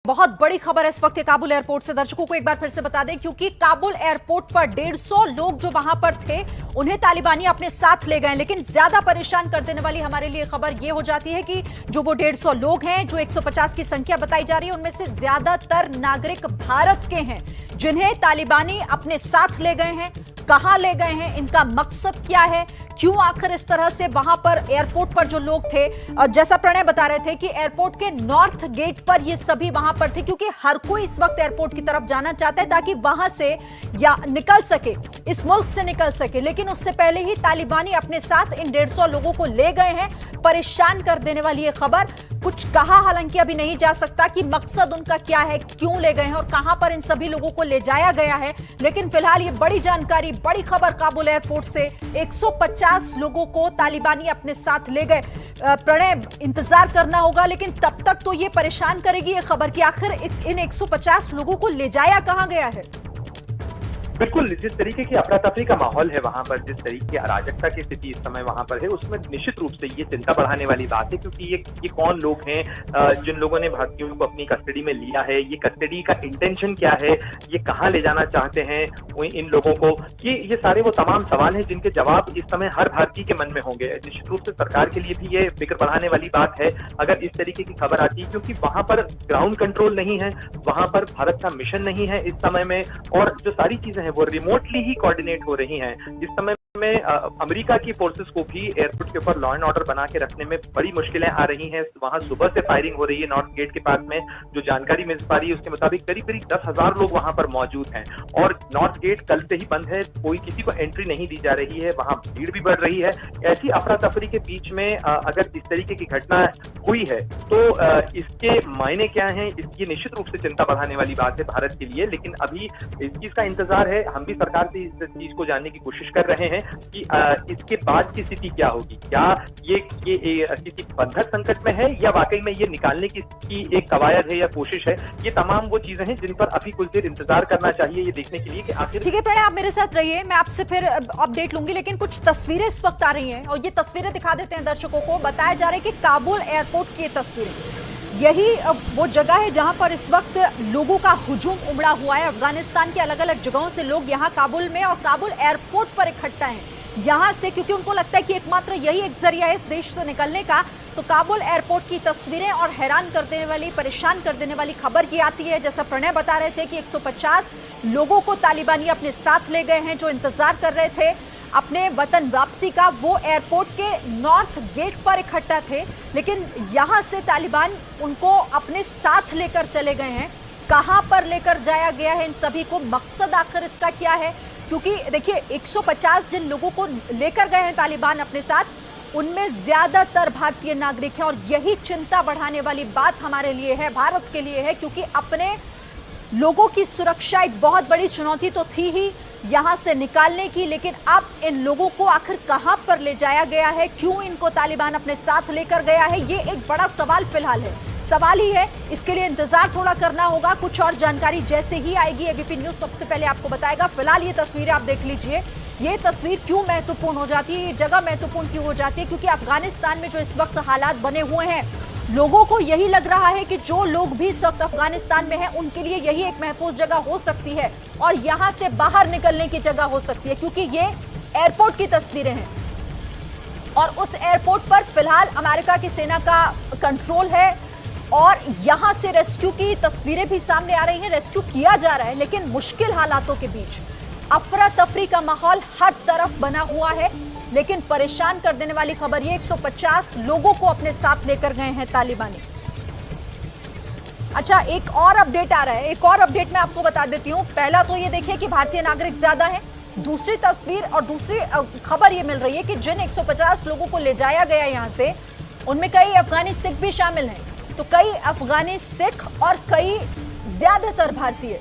बहुत बड़ी खबर है इस वक्त काबुल एयरपोर्ट से। दर्शकों को एक बार फिर से बता दें, क्योंकि काबुल एयरपोर्ट पर 150 लोग जो वहां पर थे उन्हें तालिबानी अपने साथ ले गए। लेकिन ज्यादा परेशान कर देने वाली हमारे लिए खबर यह हो जाती है कि जो वो 150 लोग हैं, जो 150 की संख्या बताई जा रही है, उनमें से ज्यादातर नागरिक भारत के हैं जिन्हें तालिबानी अपने साथ ले गए हैं। कहां ले गए हैं, इनका मकसद क्या है, क्यों आखिर इस तरह से वहां पर एयरपोर्ट पर जो लोग थे, और जैसा प्रणय बता रहे थे कि एयरपोर्ट के नॉर्थ गेट पर ये सभी वहां पर थे, क्योंकि हर कोई इस वक्त एयरपोर्ट की तरफ जाना चाहता है ताकि वहां से या निकल सके, इस मुल्क से निकल सके। लेकिन उससे पहले ही तालिबानी अपने साथ इन 150 लोगों को ले गए हैं। परेशान कर देने वाली ये खबर। कुछ कहा हालांकि अभी नहीं जा सकता कि मकसद उनका क्या है, क्यों ले गए हैं और कहां पर इन सभी लोगों को ले जाया गया है। लेकिन फिलहाल ये बड़ी जानकारी, बड़ी खबर काबुल एयरपोर्ट से, 150 लोगों को तालिबानी अपने साथ ले गए। प्रणय, इंतजार करना होगा, लेकिन तब तक तो ये परेशान करेगी ये खबर कि आखिर इन 150 लोगों को ले जाया कहां गया है। बिल्कुल, जिस तरीके की अफरा तफरी का माहौल है वहां पर, जिस तरीके की अराजकता की स्थिति इस समय वहां पर है, उसमें निश्चित रूप से ये चिंता बढ़ाने वाली बात है। क्योंकि ये कौन लोग हैं जिन लोगों ने भारतीयों को अपनी कस्टडी में लिया है, ये कस्टडी का इंटेंशन क्या है, ये कहाँ ले जाना चाहते हैं इन लोगों को, ये सारे वो तमाम सवाल हैं जिनके जवाब इस समय हर भारतीय के मन में होंगे। निश्चित रूप से सरकार के लिए भी ये फिक्र बढ़ाने वाली बात है अगर इस तरीके की खबर आती है, क्योंकि वहां पर ग्राउंड कंट्रोल नहीं है, वहां पर भारत का मिशन नहीं है इस समय में, और जो सारी चीजें वो रिमोटली ही कोऑर्डिनेट हो रही हैं। इस समय में अमेरिका की फोर्सेस को भी एयरपोर्ट के ऊपर लॉ एंड ऑर्डर बना के रखने में बड़ी मुश्किलें आ रही हैं। वहां सुबह से फायरिंग हो रही है नॉर्थ गेट के पास में। जो जानकारी मिल पा रही है उसके मुताबिक करीब 10,000 लोग वहां पर मौजूद हैं, और नॉर्थ गेट कल से ही बंद है, कोई किसी को एंट्री नहीं दी जा रही है, वहां भीड़ भी बढ़ रही है। ऐसी अफरा तफरी के बीच में अगर इस तरीके की घटना हुई है तो इसके मायने क्या हैं, ये निश्चित रूप से चिंता बढ़ाने वाली बात है भारत के लिए। लेकिन अभी इस चीज का इंतजार है, हम भी सरकार से इस चीज को जानने की कोशिश कर रहे हैं कि इसके बाद की स्थिति क्या होगी। क्या ये किसी बंधक संकट में है या वाकई में ये निकालने की एक कवायद है या कोशिश है। ये तमाम वो चीजें हैं जिन पर अभी कुछ देर इंतजार करना चाहिए, ये देखने के लिए कि आखिर। ठीक है प्रणय, आप मेरे साथ रहिए, मैं आपसे फिर अपडेट लूंगी। लेकिन कुछ तस्वीरें इस वक्त आ रही हैं और ये तस्वीरें दिखा देते हैं दर्शकों को। बताया जा रहा है कि काबुल एयरपोर्ट की तस्वीरें, यही वो जगह है जहां पर इस वक्त लोगों का हुजूम उमड़ा हुआ है। अफगानिस्तान के अलग अलग जगहों से लोग यहां काबुल में और काबुल एयरपोर्ट पर इकट्ठा हैं यहां से, क्योंकि उनको लगता है कि एकमात्र यही एक जरिया है इस देश से निकलने का। तो काबुल एयरपोर्ट की तस्वीरें और हैरान कर देने वाली, परेशान कर देने वाली खबर ये आती है, जैसा प्रणय बता रहे थे कि 150 लोगों को तालिबानी अपने साथ ले गए हैं जो इंतजार कर रहे थे अपने वतन वापसी का। वो एयरपोर्ट के नॉर्थ गेट पर इकट्ठा थे, लेकिन यहां से तालिबान उनको अपने साथ लेकर चले गए हैं। कहां पर लेकर जाया गया है इन सभी को, मकसद आखिर इसका क्या है? क्योंकि देखिए 150 जिन लोगों को लेकर गए हैं तालिबान अपने साथ, उनमें ज्यादातर भारतीय नागरिक हैं, और यही चिंता बढ़ाने वाली बात हमारे लिए है, भारत के लिए है, क्योंकि अपने लोगों की सुरक्षा एक बहुत बड़ी चुनौती तो थी ही यहां से निकालने की। लेकिन अब इन लोगों को आखिर कहां पर ले जाया गया है, क्यों इनको तालिबान अपने साथ लेकर गया है, ये एक बड़ा सवाल फिलहाल है, सवाल ही है। इसके लिए इंतजार थोड़ा करना होगा। कुछ और जानकारी जैसे ही आएगी एबीपी न्यूज सबसे पहले आपको बताएगा। फिलहाल ये तस्वीरें आप देख लीजिए। ये तस्वीर क्यों महत्वपूर्ण हो जाती है, ये जगह महत्वपूर्ण क्यों हो जाती है, क्योंकि अफगानिस्तान में जो इस वक्त हालात बने हुए हैं, लोगों को यही लग रहा है कि जो लोग भी इस वक्त अफगानिस्तान में हैं उनके लिए यही एक महफूज जगह हो सकती है और यहां से बाहर निकलने की जगह हो सकती है, क्योंकि ये एयरपोर्ट की तस्वीरें हैं और उस एयरपोर्ट पर फिलहाल अमेरिका की सेना का कंट्रोल है और यहां से रेस्क्यू की तस्वीरें भी सामने आ रही हैं। रेस्क्यू किया जा रहा है, लेकिन मुश्किल हालातों के बीच अफरा तफरी का माहौल हर तरफ बना हुआ है। लेकिन परेशान कर देने वाली खबर ये 150 लोगों को अपने साथ लेकर गए हैं तालिबानी। अच्छा, एक और अपडेट आ रहा है, एक और अपडेट मैं आपको बता देती हूं। पहला तो ये देखिए कि भारतीय नागरिक ज्यादा हैं। दूसरी तस्वीर और दूसरी खबर ये मिल रही है कि जिन 150 लोगों को ले जाया गया यहां से, उनमें कई अफगानी सिख भी शामिल हैं। तो कई अफगानी सिख और कई ज्यादातर भारतीय।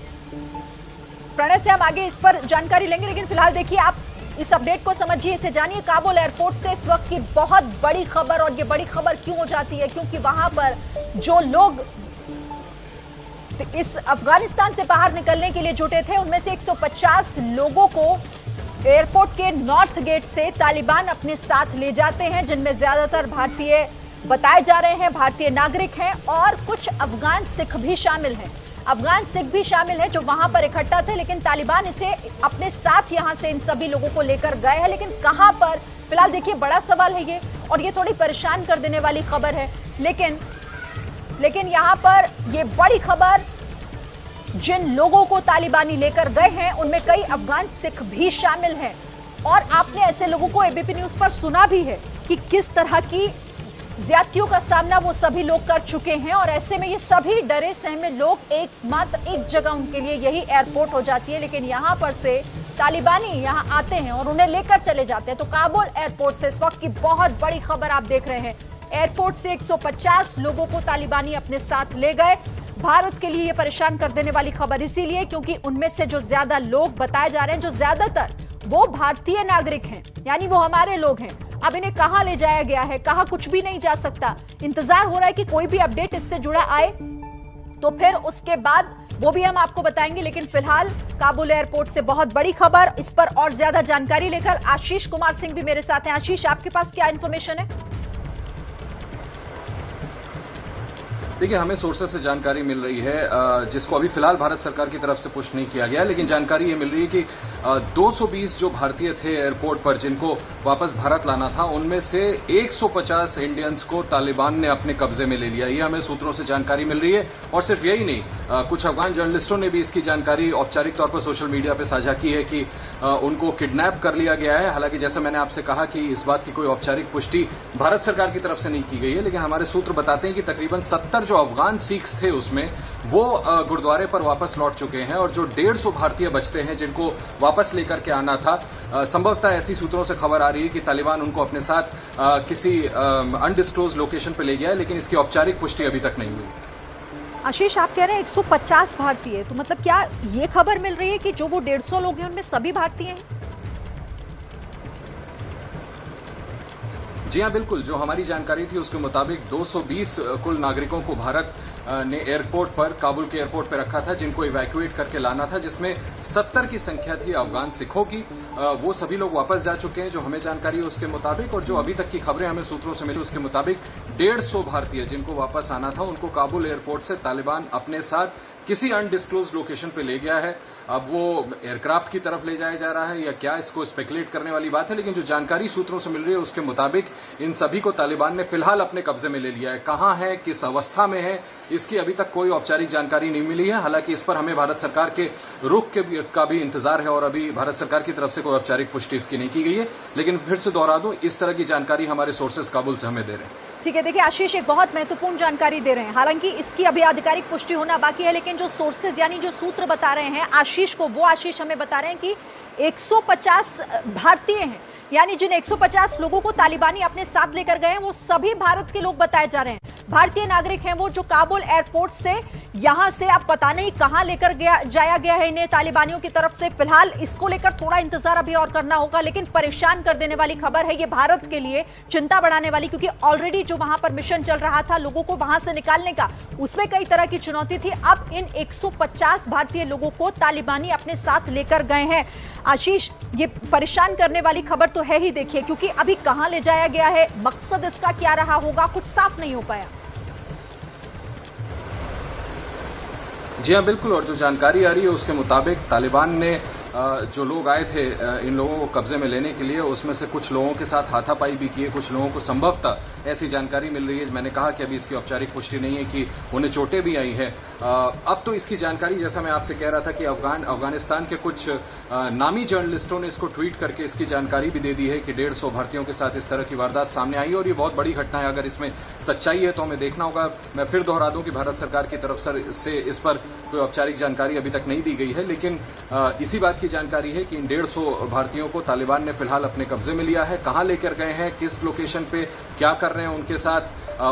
प्रणय से हम आगे इस पर जानकारी लेंगे, लेकिन फिलहाल देखिए आप इस अपडेट को समझिए, इसे जानिए। काबुल एयरपोर्ट से इस वक्त की बहुत बड़ी खबर, और ये बड़ी खबर क्यों हो जाती है, क्योंकि वहां पर जो लोग इस अफगानिस्तान से बाहर निकलने के लिए जुटे थे, उनमें से 150 लोगों को एयरपोर्ट के नॉर्थ गेट से तालिबान अपने साथ ले जाते हैं, जिनमें ज्यादातर भारतीय बताए जा रहे हैं भारतीय नागरिक हैं और कुछ अफगान सिख भी शामिल हैं। अफगान सिख भी शामिल है जो वहां पर इकट्ठा थे, लेकिन तालिबान इसे अपने साथ यहां से इन सभी लोगों को लेकर गए हैं। लेकिन कहां पर, फिलहाल देखिए बड़ा सवाल है ये, और ये थोड़ी परेशान कर देने वाली खबर है। लेकिन यहां पर ये बड़ी खबर, जिन लोगों को तालिबानी लेकर गए हैं उनमें कई अफगान सिख भी शामिल हैं। और आपने ऐसे लोगों को एबीपी न्यूज पर सुना भी है कि किस तरह की ज्यादतियों का सामना वो सभी लोग कर चुके हैं। और ऐसे में ये सभी डरे सहमे लोग मात्र एक जगह उनके लिए यही एयरपोर्ट हो जाती है। लेकिन यहां पर से तालिबानी यहां आते हैं और उन्हें लेकर चले जाते हैं। तो काबुल एयरपोर्ट से इस वक्त की बहुत बड़ी खबर आप देख रहे हैं। एयरपोर्ट से 150 लोगों को तालिबानी अपने साथ ले गए। भारत के लिए ये परेशान कर देने वाली खबर इसीलिए क्योंकि उनमें से जो ज्यादा लोग बताए जा रहे हैं, जो ज्यादातर वो भारतीय नागरिक हैं, यानी वो हमारे लोग हैं। अब इन्हें कहां ले जाया गया है, कहां कुछ भी नहीं जा सकता। इंतजार हो रहा है कि कोई भी अपडेट इससे जुड़ा आए तो फिर उसके बाद वो भी हम आपको बताएंगे। लेकिन फिलहाल काबुल एयरपोर्ट से बहुत बड़ी खबर, इस पर और ज्यादा जानकारी लेकर आशीष कुमार सिंह भी मेरे साथ हैं। आशीष, आपके पास क्या इंफॉर्मेशन है? देखिए, हमें सोर्सेस से जानकारी मिल रही है जिसको अभी फिलहाल भारत सरकार की तरफ से पुष्ट नहीं किया गया है, लेकिन जानकारी ये मिल रही है कि 220 जो भारतीय थे एयरपोर्ट पर जिनको वापस भारत लाना था, उनमें से 150 इंडियंस को तालिबान ने अपने कब्जे में ले लिया। ये हमें सूत्रों से जानकारी मिल रही है। और सिर्फ यही नहीं, कुछ अफगान जर्नलिस्टों ने भी इसकी जानकारी औपचारिक तौर पर सोशल मीडिया पर साझा की है कि उनको किडनैप कर लिया गया है। हालांकि जैसा मैंने आपसे कहा कि इस बात की कोई औपचारिक पुष्टि भारत सरकार की तरफ से नहीं की गई है, लेकिन हमारे सूत्र बताते हैं कि तकरीबन 70 जो अफगान सिख्स थे उसमें वो गुरुद्वारे पर वापस लौट चुके हैं। और जो 150 भारतीय बचते हैं जिनको वापस लेकर के आना था, संभवतः ऐसी सूत्रों से खबर आ रही है कि तालिबान उनको अपने साथ किसी अनडिस्क्लोज लोकेशन पर ले गया है, लेकिन इसकी औपचारिक पुष्टि अभी तक नहीं हुई। आशीष, आप कह रहे हैं 150 भारतीय, तो मतलब क्या ये खबर मिल रही है कि जो वो 150 लोग हैं उनमें सभी भारतीय हैं? जी हाँ, बिल्कुल। जो हमारी जानकारी थी उसके मुताबिक 220 कुल नागरिकों को भारत ने एयरपोर्ट पर, काबुल के एयरपोर्ट पर रखा था, जिनको इवैक्यूएट करके लाना था, जिसमें 70 की संख्या थी अफगान सिखों की। वो सभी लोग वापस जा चुके हैं जो हमें जानकारी है उसके मुताबिक। और जो अभी तक की खबरें हमें सूत्रों से मिली उसके मुताबिक 150 भारतीय जिनको वापस आना था उनको काबुल एयरपोर्ट से तालिबान अपने साथ किसी अनडिस्क्लोज लोकेशन पे ले गया है। अब वो एयरक्राफ्ट की तरफ ले जाया जा रहा है या क्या, इसको स्पेकुलेट करने वाली बात है। लेकिन जो जानकारी सूत्रों से मिल रही है उसके मुताबिक इन सभी को तालिबान ने फिलहाल अपने कब्जे में ले लिया है। कहां है, किस अवस्था में है, इसकी अभी तक कोई औपचारिक जानकारी नहीं मिली है। हालांकि इस पर हमें भारत सरकार के रुख का भी इंतजार है और अभी भारत सरकार की तरफ से कोई औपचारिक पुष्टि इसकी नहीं की गई है। लेकिन फिर से दोहरा दूं, इस तरह की जानकारी हमारे सोर्सेस काबुल से हमें दे रहे हैं। ठीक है, देखिए आशीष एक बहुत महत्वपूर्ण जानकारी दे रहे हैं। हालांकि इसकी अभी आधिकारिक पुष्टि होना बाकी है, लेकिन जो सोर्सेज यानी जो सूत्र बता रहे हैं आशीष को, वो आशीष हमें बता रहे हैं कि 150 भारतीय हैं, यानी जिन 150 लोगों को तालिबानी अपने साथ लेकर गए हैं वो सभी भारत के लोग बताए जा रहे हैं, भारतीय नागरिक हैं वो, जो काबुल एयरपोर्ट से यहां से अब पता नहीं कहां लेकर जाया गया है इन्हें तालिबानियों की तरफ से। फिलहाल इसको लेकर थोड़ा इंतजार अभी और करना होगा, लेकिन परेशान कर देने वाली खबर है ये, भारत के लिए चिंता बढ़ाने वाली, क्योंकि ऑलरेडी जो वहां पर मिशन चल रहा था लोगों को वहां से निकालने का, उसमें कई तरह की चुनौती थी। अब इन 150 भारतीय लोगों को तालिबानी अपने साथ लेकर गए हैं। आशीष, ये परेशान करने वाली खबर तो है ही, देखिए, क्योंकि अभी कहां ले जाया गया है, मकसद इसका क्या रहा होगा, कुछ साफ नहीं हो पाया। जी हाँ, बिल्कुल। और जो जानकारी आ रही है उसके मुताबिक तालिबान ने जो लोग आए थे इन लोगों को कब्जे में लेने के लिए, उसमें से कुछ लोगों के साथ हाथापाई भी की है, कुछ लोगों को संभवतः ऐसी जानकारी मिल रही है। मैंने कहा कि अभी इसकी औपचारिक पुष्टि नहीं है कि उन्हें चोटें भी आई हैं। अब तो इसकी जानकारी, जैसा मैं आपसे कह रहा था कि अफगानिस्तान के कुछ नामी जर्नलिस्टों ने इसको ट्वीट करके इसकी जानकारी भी दे दी है कि 150 भारतीयों के साथ इस तरह की वारदात सामने आई है और ये बहुत बड़ी घटना है। अगर इसमें सच्चाई है तो हमें देखना होगा। मैं फिर दोहरा दूं कि भारत सरकार की तरफ से इस पर कोई औपचारिक जानकारी अभी तक नहीं दी गई है, लेकिन इसी बात की जानकारी है कि इन 150 भारतीयों को तालिबान ने फिलहाल अपने कब्जे में लिया है। कहां लेकर गए हैं, किस लोकेशन पे क्या कर रहे हैं उनके साथ,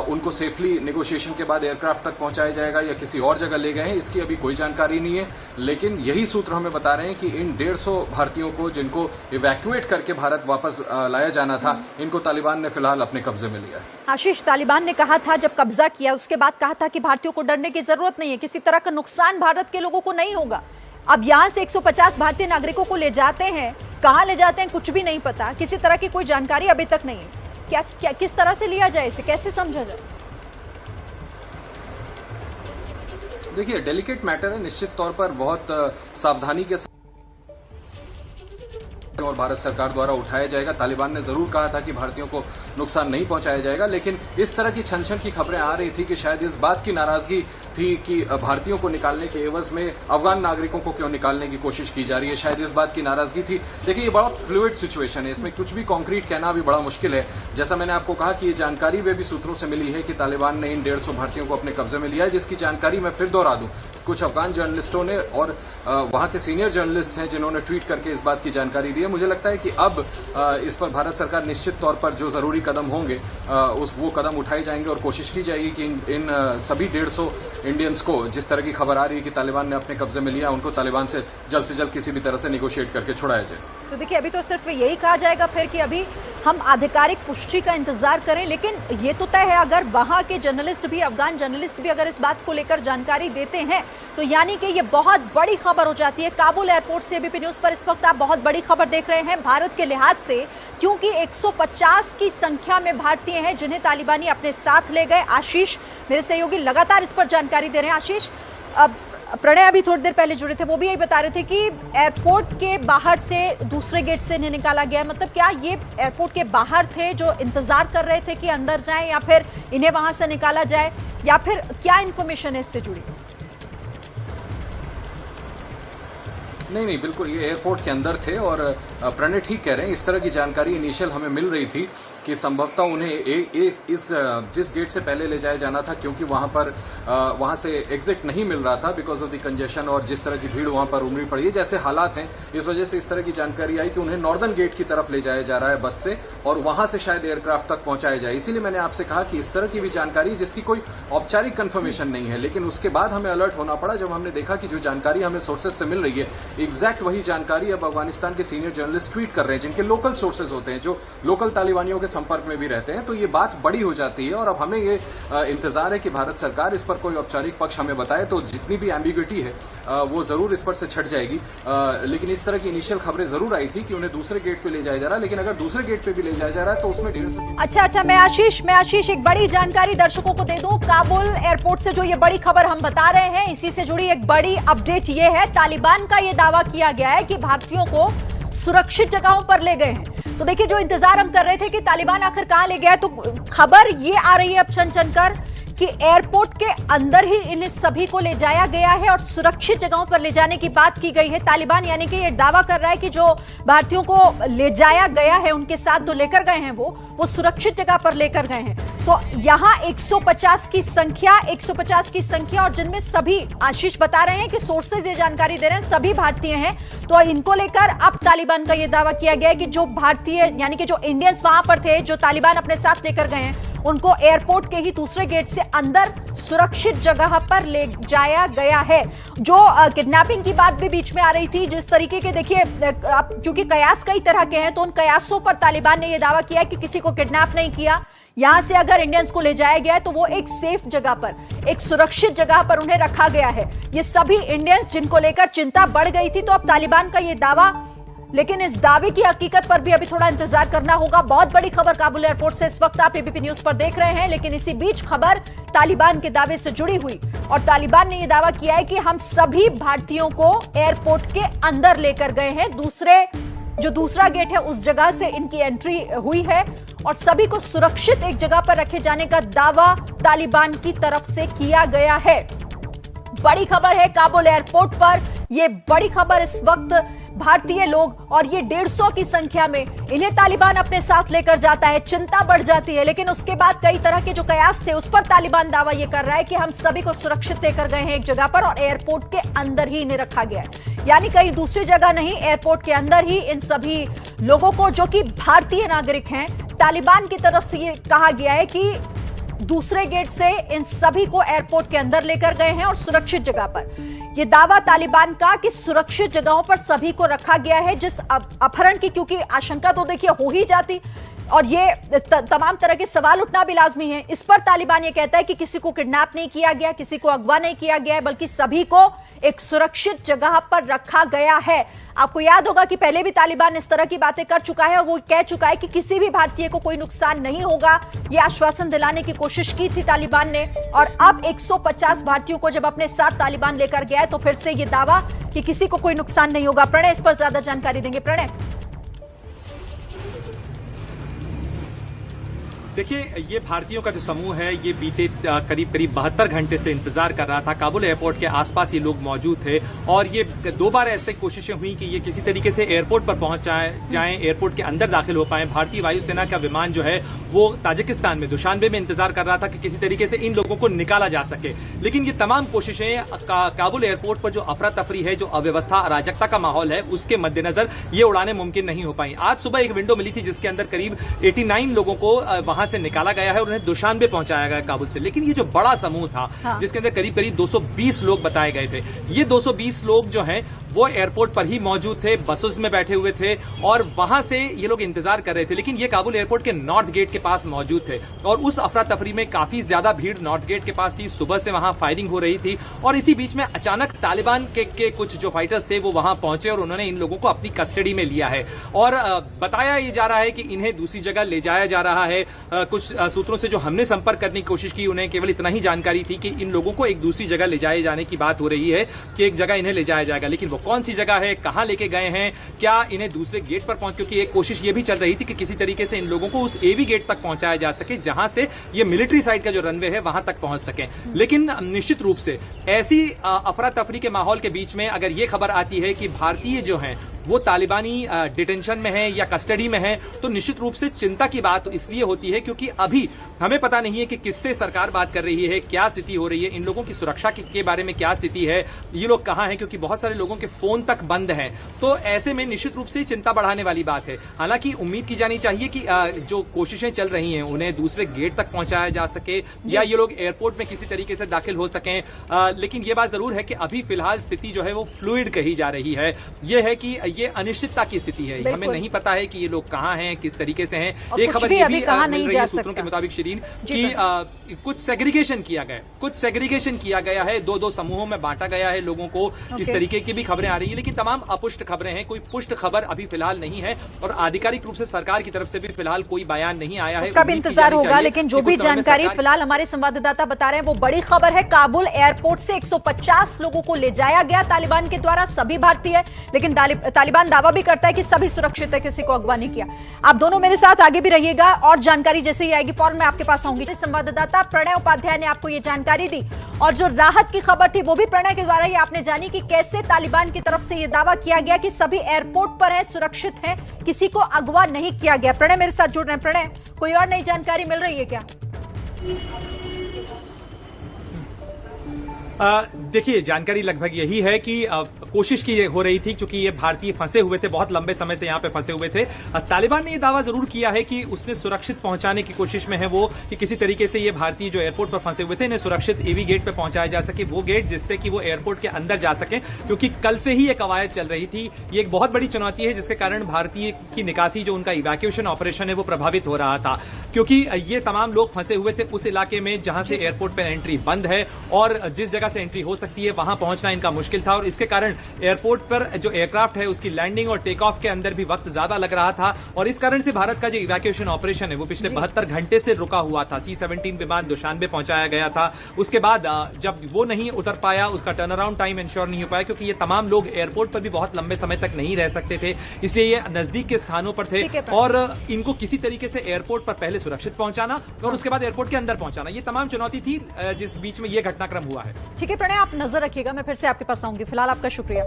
उनको सेफली नेगोशिएशन के बाद एयरक्राफ्ट तक पहुंचाया जाएगा या किसी और जगह ले गए हैं, इसकी अभी कोई जानकारी नहीं है। लेकिन यही सूत्र हमें बता रहे हैं कि इन 150 भारतीयों को जिनको इवैक्यूएट करके भारत वापस लाया जाना था, इनको तालिबान ने फिलहाल अपने कब्जे में लिया है। आशीष, तालिबान ने कहा था जब कब्जा किया उसके बाद कहा था कि भारतीयों को डरने की जरूरत नहीं है, किसी तरह का नुकसान भारत के लोगों को नहीं होगा। अब यहां से 150 भारतीय नागरिकों को ले जाते हैं, कहां ले जाते हैं कुछ भी नहीं पता, किसी तरह की कोई जानकारी अभी तक नहीं है। किस तरह से लिया जाए, इसे कैसे समझा जाए? देखिए, डेलिकेट मैटर है, निश्चित तौर पर बहुत सावधानी के साथ और भारत सरकार द्वारा उठाया जाएगा। तालिबान ने जरूर कहा था कि भारतीयों को नुकसान नहीं पहुंचाया जाएगा, लेकिन इस तरह की छन की खबरें आ रही थी कि शायद इस बात की नाराजगी थी कि भारतीयों को निकालने के एवज में अफगान नागरिकों को क्यों निकालने की कोशिश की जा रही है, शायद इस बात की नाराजगी थी। देखिए, ये बड़ा फ्लूइड सिचुएशन है, इसमें कुछ भी कॉन्क्रीट कहना भी बड़ा मुश्किल है। जैसा मैंने आपको कहा कि ये जानकारी वे भी सूत्रों से मिली है कि तालिबान ने इन 150 भारतीयों को अपने कब्जे में लिया है, जिसकी जानकारी मैं फिर दोहरा दूं, कुछ अफगान जर्नलिस्टों ने और वहां के सीनियर जर्नलिस्ट हैं जिन्होंने ट्वीट करके इस बात की जानकारी दी है। मुझे लगता है कि अब इस पर भारत सरकार निश्चित तौर पर जो जरूरी कदम होंगे वो कदम उठाए जाएंगे और कोशिश की जाएगी कि इन सभी 150 इंडियंस को, जिस तरह की खबर आ रही है कि तालिबान ने अपने कब्जे में लिया, उनको तालिबान से जल्द किसी भी तरह से निगोशिएट करके छुड़ाया जाए। तो देखिए, अभी तो सिर्फ यही कहा जाएगा फिर कि अभी हम आधिकारिक पुष्टि का इंतजार करें, लेकिन ये तो तय है अगर वहां के जर्नलिस्ट भी, अफगान जर्नलिस्ट भी अगर इस बात को लेकर जानकारी देते हैं तो यानी कि ये बहुत बड़ी खबर हो जाती है। काबुल एयरपोर्ट से एबीपी न्यूज पर इस वक्त आप बहुत बड़ी खबर देख रहे हैं भारत के लिहाज से, क्योंकि 150 की संख्या में भारतीय हैं जिन्हें तालिबानी अपने साथ ले गए। आशीष मेरे सहयोगी लगातार इस पर जानकारी दे रहे हैं। आशीष, अब प्रणय अभी थोड़ी देर पहले जुड़े थे, वो भी यही बता रहे थे कि एयरपोर्ट के बाहर से दूसरे गेट से इन्हें निकाला गया। मतलब क्या ये एयरपोर्ट के बाहर थे जो इंतजार कर रहे थे कि अंदर जाएं, या फिर इन्हें वहां से निकाला जाए, या फिर क्या इंफॉर्मेशन है इससे जुड़ी? नहीं, बिल्कुल ये एयरपोर्ट के अंदर थे और प्रणय ठीक कह रहे हैं। इस तरह की जानकारी इनिशियल हमें मिल रही थी कि संभवतः उन्हें जिस गेट से पहले ले जाया जाना था, क्योंकि वहां से एग्जिट नहीं मिल रहा था बिकॉज ऑफ द कंजेशन और जिस तरह की भीड़ वहां पर उमड़ी पड़ी है, जैसे हालात हैं, इस वजह से इस तरह की जानकारी आई कि उन्हें नॉर्दर्न गेट की तरफ ले जाया जा रहा है बस से और वहां से शायद एयरक्राफ्ट तक पहुंचाया जाए। इसीलिए मैंने आपसे कहा कि इस तरह की भी जानकारी जिसकी कोई औपचारिक कंफर्मेशन नहीं है, लेकिन उसके बाद हमें अलर्ट होना पड़ा जब हमने देखा कि जो जानकारी हमें सोर्सेज से मिल रही है, एग्जैक्ट वही जानकारी अब अफगानिस्तान के सीनियर जर्नलिस्ट ट्वीट कर रहे हैं, जिनके लोकल सोर्सेज होते हैं, जो लोकल तालिबानियों के संपर्क में भी रहते हैं। तो ये बात बड़ी हो जाती है और अब हमें ये इंतजार है कि भारत सरकार इस पर कोई औपचारिक पक्ष हमें बताए, तो जितनी भी एम्बिग्युइटी है वो जरूर इस पर से छट जाएगी। लेकिन इस तरह की इनिशियल खबरें जरूर आई थी कि उन्हें दूसरे गेट पे ले जाया जा रहा है, लेकिन अगर दूसरे गेट पे भी ले जाया जा रहा है तो उसमें 150। अच्छा, मैं आशीष एक बड़ी जानकारी दर्शकों को दे दूं। काबुल एयरपोर्ट से जो ये बड़ी खबर हम बता रहे हैं, इसी से जुड़ी एक बड़ी अपडेट ये है, तालिबान का ये दावा किया गया है कि भारतीयों को सुरक्षित जगहों पर ले गए हैं। तो देखिए, जो इंतजार हम कर रहे थे कि तालिबान आखिर कहां ले गया है, तो खबर ये आ रही है अब छन कर कि एयरपोर्ट के अंदर ही इन्हें सभी को ले जाया गया है और सुरक्षित जगहों पर ले जाने की बात की गई है। तालिबान यानी कि ये दावा कर रहा है कि जो भारतीयों को ले जाया गया है, उनके साथ जो लेकर गए हैं वो सुरक्षित जगह पर लेकर गए हैं। तो यहाँ 150 की संख्या और जिनमें सभी, आशीष बता रहे हैं कि सोर्सेज ये जानकारी दे रहे हैं, सभी भारतीय हैं। तो इनको लेकर अब तालिबान का ये दावा किया गया है कि जो भारतीय यानी कि जो इंडियंस वहां पर थे, जो तालिबान अपने साथ लेकर गए हैं, उनको एयरपोर्ट के ही दूसरे गेट से अंदर सुरक्षित जगह पर ले जाया गया है। जो किडनैपिंग की बात भी बीच में आ रही थी, जिस तरीके के, देखिए क्योंकि कयास कई तरह के हैं, तो उन कयासों पर तालिबान ने यह दावा किया है कि किसी को किडनैप नहीं किया। यहां से अगर इंडियंस को ले जाया गया है तो वो एक सेफ जगह पर, एक सुरक्षित जगह पर उन्हें रखा गया है। ये सभी इंडियंस जिनको लेकर चिंता बढ़ गई थी, तो अब तालिबान का ये दावा, लेकिन इस दावे की हकीकत पर भी अभी थोड़ा इंतजार करना होगा। बहुत बड़ी खबर काबुल एयरपोर्ट से इस वक्त आप एबीपी न्यूज पर देख रहे हैं, लेकिन इसी बीच खबर तालिबान के दावे से जुड़ी हुई, और तालिबान ने यह दावा किया है कि हम सभी भारतीयों को एयरपोर्ट के अंदर लेकर गए हैं। जो दूसरा गेट है उस जगह से इनकी एंट्री हुई है और सभी को सुरक्षित एक जगह पर रखे जाने का दावा तालिबान की तरफ से किया गया है। बड़ी खबर है काबुल एयरपोर्ट पर, यह बड़ी खबर इस वक्त भारतीय लोग, और ये 150 की संख्या में इन्हें तालिबान अपने साथ लेकर जाता है, चिंता बढ़ जाती है। लेकिन उसके बाद कई तरह के जो कयास थे उस पर तालिबान दावा ये कर रहा है कि हम सभी को सुरक्षित लेकर गए हैं एक जगह पर और एयरपोर्ट के अंदर ही इन्हें रखा गया है, यानी कहीं दूसरी जगह नहीं, एयरपोर्ट के अंदर ही इन सभी लोगों को, जो कि भारतीय नागरिक हैं, तालिबान की तरफ से ये कहा गया है कि दूसरे गेट से इन सभी को एयरपोर्ट के अंदर लेकर गए हैं और सुरक्षित जगह पर। यह दावा तालिबान का कि सुरक्षित जगहों पर सभी को रखा गया है, जिस अपहरण की क्योंकि आशंका तो देखिए हो ही जाती, और ये तमाम तरह के सवाल उठना भी लाजमी है। इस पर तालिबान ये कहता है कि किसी को किडनैप नहीं किया गया, किसी को अगवा नहीं किया गया है, बल्कि सभी को एक सुरक्षित जगह पर रखा गया है। आपको याद होगा कि पहले भी तालिबान इस तरह की बातें कर चुका है और वो कह चुका है कि किसी भी भारतीय को कोई नुकसान नहीं होगा। यह आश्वासन दिलाने की कोशिश की थी तालिबान ने, और अब 150 भारतीयों को जब अपने साथ तालिबान लेकर गया है तो फिर से यह दावा कि किसी को कोई नुकसान नहीं होगा। प्रणय इस पर ज्यादा जानकारी देंगे। प्रणय, देखिए, ये भारतीयों का जो समूह है ये बीते करीब 72 घंटे से इंतजार कर रहा था। काबुल एयरपोर्ट के आसपास ये लोग मौजूद थे और ये 2 बार ऐसे कोशिशें हुई कि ये किसी तरीके से एयरपोर्ट पर पहुंच जाएं, एयरपोर्ट के अंदर दाखिल हो पाए। भारतीय वायुसेना का विमान जो है वो ताजिकिस्तान में दुशानबे में इंतजार कर रहा था कि किसी तरीके से इन लोगों को निकाला जा सके, लेकिन ये तमाम कोशिशें काबुल एयरपोर्ट पर जो अफरा तफरी है, जो अव्यवस्था अराजकता का माहौल है, उसके मद्देनजर ये उड़ानें मुमकिन नहीं हो पाई। आज सुबह एक विंडो मिली थी जिसके अंदर करीब 89 लोगों को वहां से निकाला गया है और उन्हें दुशानबे पहुंचाया गया काबुल से। लेकिन ये जो बड़ा समूह था, हाँ, जिसके अंदर करीब 220 लोग बताए गए थे, ये 220 लोग जो हैं वो एयरपोर्ट पर ही मौजूद थे, बसों में बैठे हुए थे और वहां से ये लोग इंतजार कर रहे थे। लेकिन ये काबुल एयरपोर्ट के नॉर्थ गेट के पास मौजूद थे और उस अफरा तफरी में काफी ज्यादा भीड़ नॉर्थ गेट के पास थी। सुबह से वहां फायरिंग हो रही थी और इसी बीच में अचानक तालिबान के कुछ जो फाइटर्स थे वो वहां पहुंचे और उन्होंने इन लोगों को अपनी कस्टडी में लिया है और बताया ये जा रहा है कि इन्हें दूसरी जगह ले जाया जा रहा है। कुछ सूत्रों से जो हमने संपर्क करने की कोशिश की, उन्हें केवल इतना ही जानकारी थी कि इन लोगों को एक दूसरी जगह ले जाए जाने की बात हो रही है कि एक जगह इन्हें ले जाया जाएगा, लेकिन वो कौन सी जगह है, कहां लेके गए हैं, क्या इन्हें दूसरे गेट पर पहुंच, क्योंकि एक कोशिश ये भी चल रही थी कि किसी तरीके से इन लोगों को उस एवी गेट तक पहुंचाया जा सके जहां से ये मिलिट्री साइड का जो रनवे है वहां तक पहुंच सके। लेकिन निश्चित रूप से ऐसी अफरा तफरी के माहौल के बीच में अगर ये खबर आती है कि भारतीय जो हैं वो तालिबानी डिटेंशन में है या कस्टडी में है, तो निश्चित रूप से चिंता की बात इसलिए होती है क्योंकि अभी हमें पता नहीं है कि किससे सरकार बात कर रही है, क्या स्थिति हो रही है, इन लोगों की सुरक्षा के बारे में क्या स्थिति है, ये लोग कहां हैं, क्योंकि बहुत सारे लोगों के फोन तक बंद हैं। तो ऐसे में निश्चित रूप से चिंता बढ़ाने वाली बात है। हालांकि उम्मीद की जानी चाहिए कि जो कोशिशें चल रही हैं उन्हें दूसरे गेट तक पहुंचाया जा सके या ये लोग एयरपोर्ट में किसी तरीके से दाखिल हो सकें। लेकिन ये बात जरूर है कि अभी फिलहाल स्थिति जो है वो फ्लूइड कही जा रही है। ये है कि ये अनिश्चितता की स्थिति है, हमें नहीं पता है कि ये लोग कहां हैं, किस तरीके से हैं। एक खबर ये भी मिल रही है सूत्रों के मुताबिक शिरीन कि कुछ सेग्रीगेशन किया गया है, 2-2 समूहों में बांटा गया है लोगों को। इस तरीके की भी खबरें आ रही है, लेकिन तमाम अपुष्ट खबरें हैं, कोई पुष्ट खबर अभी फिलहाल नहीं है और आधिकारिक रूप से सरकार की तरफ से भी फिलहाल कोई बयान नहीं आया है। उसका भी इंतजार होगा, लेकिन जो भी जानकारी फिलहाल हमारे संवाददाता बता रहे हैं वो बड़ी खबर है। काबुल एयरपोर्ट से 150 लोगों को ले जाया गया तालिबान के द्वारा, सभी भारतीय, लेकिन तालिबान दावा भी करता है कि सभी सुरक्षित है, किसी को अगवा नहीं किया। आप दोनों मेरे साथ आगे भी रहिएगा और जानकारी जैसे ही आएगी फौरन मैं आपके पास आऊंगी। संवाददाता प्रणय उपाध्याय ने आपको ये जानकारी दी और जो राहत की खबर थी वो भी प्रणय के द्वारा ही आपने जानी कि कैसे तालिबान की तरफ से ये दावा किया गया कि सभी एयरपोर्ट पर हैं, सुरक्षित हैं, किसी को अगवा नहीं किया गया। प्रणय मेरे साथ जुड़ रहे हैं। प्रणय, कोई और नई जानकारी मिल रही है क्या? देखिए, जानकारी लगभग यही है कि कोशिश की हो रही थी, क्योंकि ये भारतीय फंसे हुए थे, बहुत लंबे समय से यहाँ पे फंसे हुए थे। तालिबान ने ये दावा जरूर किया है कि उसने सुरक्षित पहुंचाने की कोशिश में है वो, कि किसी तरीके से ये भारतीय जो एयरपोर्ट पर फंसे हुए थे इन्हें सुरक्षित एवी गेट पे पहुंचाया जा सके, वो गेट जिससे कि वो एयरपोर्ट के अंदर जा सके, क्योंकि कल से ही ये कवायद चल रही थी। ये एक बहुत बड़ी चुनौती है जिसके कारण भारतीय की निकासी, जो उनका इवैक्यूएशन ऑपरेशन है, वो प्रभावित हो रहा था, क्योंकि ये तमाम लोग फंसे हुए थे उस इलाके में जहां से एयरपोर्ट पर एंट्री बंद है और जिस जगह से एंट्री हो सकती है वहां पहुंचना इनका मुश्किल था और इसके कारण एयरपोर्ट पर जो एयरक्राफ्ट है उसकी लैंडिंग और टेक ऑफ के अंदर भी वक्त ज्यादा लग रहा था और इस कारण से भारत का जो इवैक्यूएशन ऑपरेशन है वो पिछले 72 घंटे से रुका हुआ था। C-17 विमान दुशानबे पहुंचाया गया था, उसके बाद जब वो नहीं उतर पाया, उसका टर्न अराउंड टाइम इंश्योर नहीं हो पाया, क्योंकि ये तमाम लोग एयरपोर्ट पर भी बहुत लंबे समय तक नहीं रह सकते थे, इसलिए ये नजदीक के स्थानों पर थे और इनको किसी तरीके से एयरपोर्ट पर पहले सुरक्षित पहुंचाना और उसके बाद एयरपोर्ट के अंदर पहुंचाना, ये तमाम चुनौती थी जिस बीच में ये घटनाक्रम हुआ है। ठीक है प्रणय, आप नजर रखिएगा, मैं फिर से आपके पास आऊंगी। फिलहाल आपका शुक्रिया।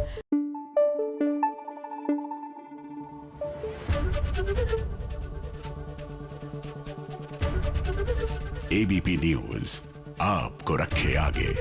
ABP न्यूज आपको रखे आगे।